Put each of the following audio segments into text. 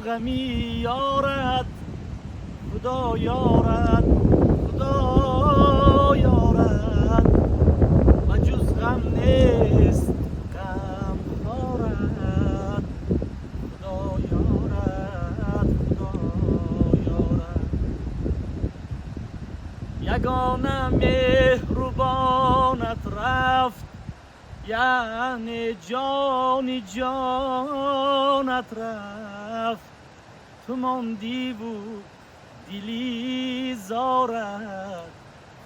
غمی یارد خدا یارد خدا یارد و جز غم نیست غم خارد خدا یارد خدا یارد یگانه مهربانت رفت یعنی جانی جانت رفت تو ماندی و دلی زارت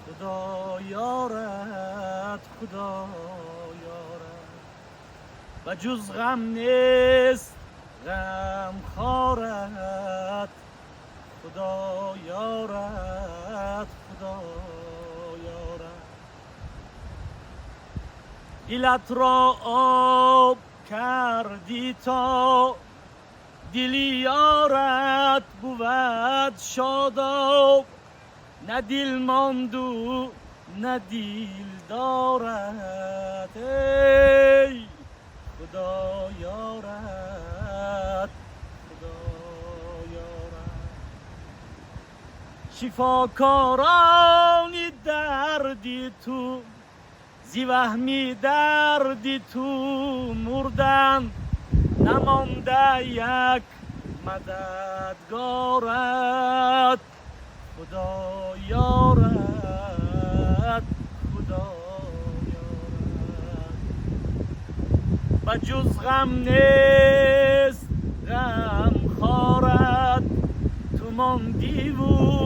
خدا یارت خدا یارت و جز غم نیست غم خارت خدا یارت خدا یارت دلت را آب کردی تا دلی یارت بود شاداب نه دل ماند و نه دل دارد ای خدا یارت خدا یارت شفاکارانی دردی تو زی وهمی دردی تو مردن نمانده یک مددگارت خدا یارت خدا یارت و جز غم نیست غم خارت تو ماندی و